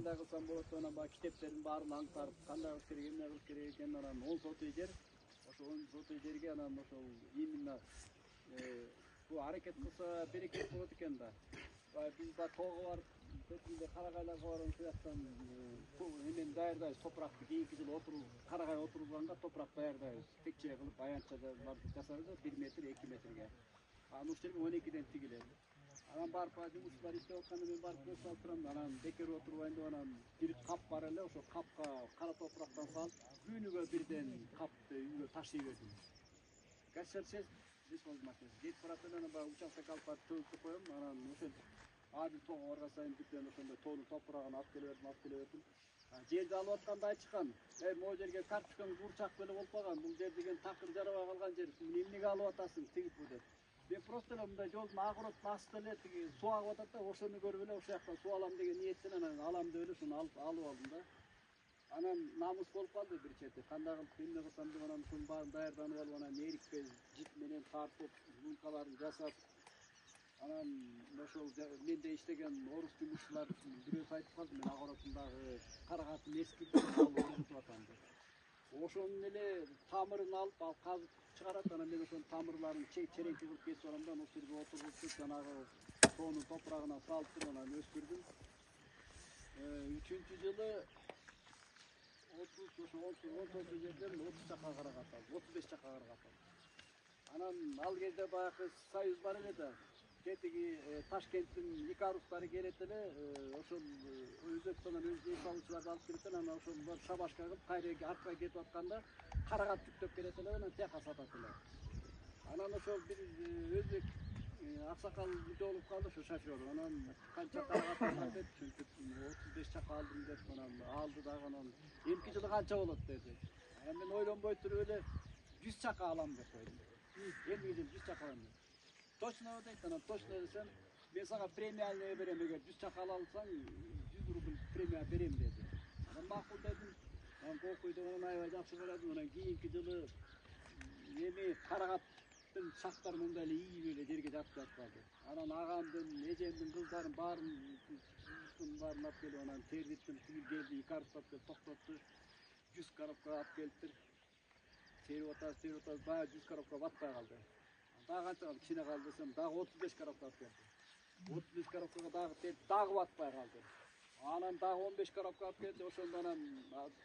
Кандай кылсам болот, анан баягы китептердин баарын аңтарып, кандай кылыш керек, эмне кылыш керек экенин анан 10 сотый жер, ошо 10 сотый жерге анан ошол именно бул аракет кылса берекет болот экен да. Биз да тоого барып, бетинде карагайларга барып ушул жактан эмен даярдайбыз, топуракты кийинки жылы карагай отурулганга топурак даярдайбыз. Текче кылып аянтчаларды жасайбыз, 1 метр, 2 метрге. Анан ушул жерге 12ден тигилет. Анан барып жумушчулар иштеп атканда мен барып көз салып турам, анан бекер отурбайын деп анан бир кап бар эле, ошо капка кара топурактан салып, күнүгө бирден капты үйгө ташый бердим. Качарчес бесполезный. Кетип баратып анан баягы участок алып барып төгүп коем, анан ошентип адил тоого барган сайын бүттөн ошондой тоонун топурагын алып келе бердим. Жерди алып атканда айтышкан, могу жерге карточкаң курчак беле болуп калган, бул жер деген такыр жарабай калган жер, эмнеге алып атасың, тигип бу деп. Мен просто эле мындай жолдун агырот астында эле тиги суу агып атат да, ошону көрүп эле ошол жактан суу алам деген ниеттен анан алам деп эле ушуну алып алдым да. Анан намыс болуп калды бир чети. Кандай кылып эмне кылсам деп анан ушунун баарын даярданып алып анан эрикпей жип менен тартып, лункаларын жасап, анан ошол менде иштеген орус жумушчулар бирөөсү айтып калды, мен агоротундагы карагатын эскиртип алып орутуп атам деп. Ошонун эле тамырын алып казып чыгарат, анан мен ошонун тамырларын череңки кылып кесип алам да, ошол жерге отургузуп, жанагы тоонун топурагына салып туруп анан өстүрдүм. 3-жылы 30 жерден 30 чака карагат алды, 35 чака карагат алды. Анан ал кезде баягы союз бар эле да. Кетиги Ташкенттин икарустары келет эле, ошол Өзбекстандан эс алуучуларды алып келет, анан ошол шабашка кылып кайра артка кетип атканда карагат жүктөп келет эле, анан тияка сатат эле. Анан ошол бир өзбек аксакал болуп калды ошо шофёр. Анан канча карагат алат деп, ушинтип 35 чака алдым деп, анан алды дагы, анан эмки жылы канча болот деди. Анан мен ойлонбой туруп эле 100 чака алам деп койдум. Эмки жыл 100 чака алам. Точно дейт, анан точно десем, мен сага премиальный берем, эгер 100 чака ала алсаң, 100 рубль премия берем деди. Анан макул дедим. Анан кокуйду, анан аябай жакшы карадым. Анан кийинки жылы эми карагаттын шактары мындай эле ийип эле жерге жатып жаткалды. Анан агамдын, эжемдин кыздарын баарын алып келип, анан тердиттим, тигил келди, икарус алып келип токтотту. 100 коробка алып келиптир. Терип атабыз, баягы 100 коробка батпай калды. Дагы канча калды, кичине калды десем, дагы 35 коробка алып келди. 35 коробкага дагы терип, дагы батпай калды. Анан дагы 15 коробка алып келди, ошондо анан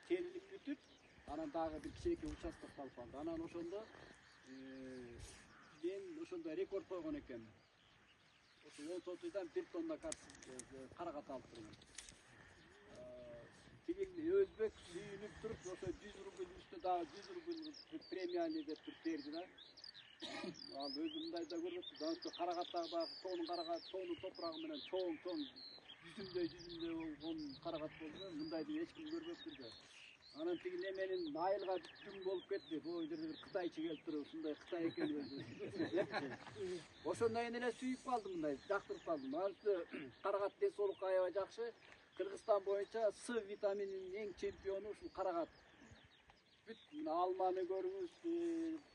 терилип бүтүп, анан дагы бир кичинекей участок калып калды. Анан ошондо мен ошондо рекорд койгон экенмин. Ошо 10 сотыйдан 1 тонна карагат алып турмун. Тигил өзбек сүйүнүп туруп, ошо 100 рубль үстү дагы 100 рубль премиальный деп туруп берди да. Ал өзү мындай да көрбөптүр. Дагы карагаттагы баягы тоонун топурагы менен чоң жүзүмдөй болгон карагат болду. Мындайды эч ким көрбөптүр да. Анан тиги неменин айылга бүткүн болуп кетти. Бул жерде бир кытайчы келип туруп, ушундай Кытай экен өзү. Ошондон эле сүйүп калдым, мындай жактырып калдым. Алты карагат ден соолукка аябай жакшы. Кыргызстан боюнча С витамининин эң чемпиону ушул карагат. Бүт алманы көрүңүз,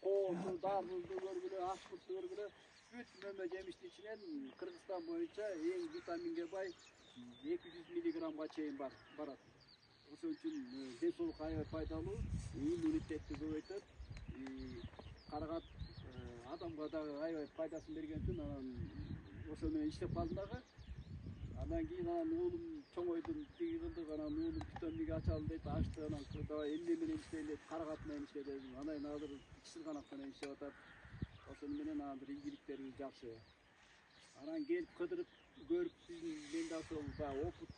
коозу, дарбузду көргүлө, ашкурту көргүлө, бүт мөмө жемиштин ичинен Кыргызстан боюнча эң витаминге бай 200 миллиграммга чейин барат. Ошон үчүн ден соолукка аябай пайдалуу, иммунитетти көбөйтөт. Карагат адамга дагы аябай пайдасын берген үчүн анан ошо менен иштеп калдым дагы. Андан кийин уулум чоңойдум, тиги кылдык, анан уулум питомник ачалы дейт, ачты, анан давай эмне менен иштейли, карагат менен иште дедим. Анан азыр чысырганак менен иштеп атат. Ошону менен азыр ийгиликтерибиз жакшы. Анан келип кыдырып көрүп, менде ошол баягы опыт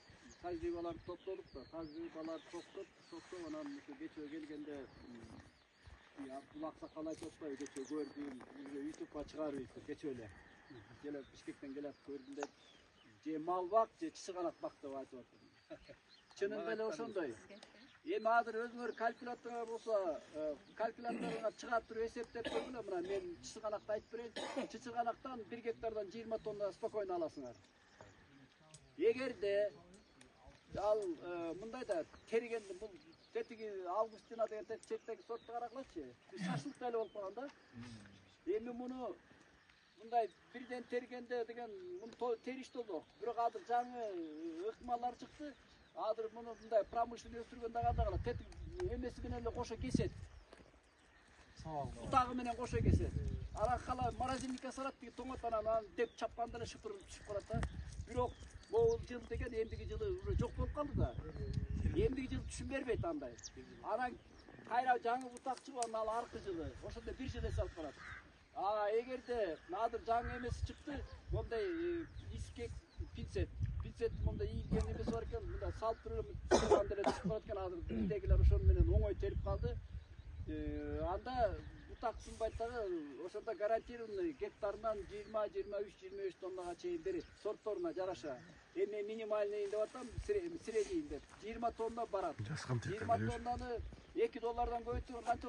тажрыйбаларды топтодук да, тажрыйбаларды токтоп, анан ошо кечээ келгенде бул аксакал айтып атпайбы, кечээ көрдүм, ютубка чыгарып кечээ эле. Келип Бишкектен келип көрдүм деп. Же мал бак, же чысырганак бак деп айтып атты. Чынында эле ошондой. Эми азыр өзүңөр калькуляторуңар болсо, калькуляторуңар чыгарып туруп эсептеп көргүлө. Мына мен чысырганакты айтып берейин. Чысырганактан 1 гектардан 20 тонна спокойно аласыңар. Эгерде ал мындай да теригенди, бул тетиги Августина деген четтеги сорту карагылачы. Шашлык эле болуп калган да. Эми муну мындай бирден тергенде деген муну териш толду. Бирок азыр жаңы ыкмалар чыкты. Азыр муну мындай промышленно өстүргөндө кандай кылат? Тетик эмеси менен эле кошо кесет. Бутагы менен кошо кесет. Ара кала морозильникке салат деген тоңот анан деп чапканда эле шыпырып түшүп калат да. Бирок могул жыл деген эмдиги жылы уже жок болуп калды да. Эмдиги жылы түшүм бербейт андай. Анан кайра жаңы бутак чыгып анан ал аркы жылы. Ошондо бир жыл эс алып барат. Эгерде азыр жаңы эмеси чыкты, мондай искек пинцет мондай ийген эмеси бар экен, мында салып туруп анда эле түшүп калат экен. Азыр биздегилер ошону менен оңой терип калды. Анда бутак сынбайт дагы, ошондо гарантированный гектарынан 20, 23, 25 тоннага чейин берет. Сортторуна жараша. Эми минимальный деп атам, средний деп 20 тонна барат. 20 тоннаны $2 көбөйтүп канча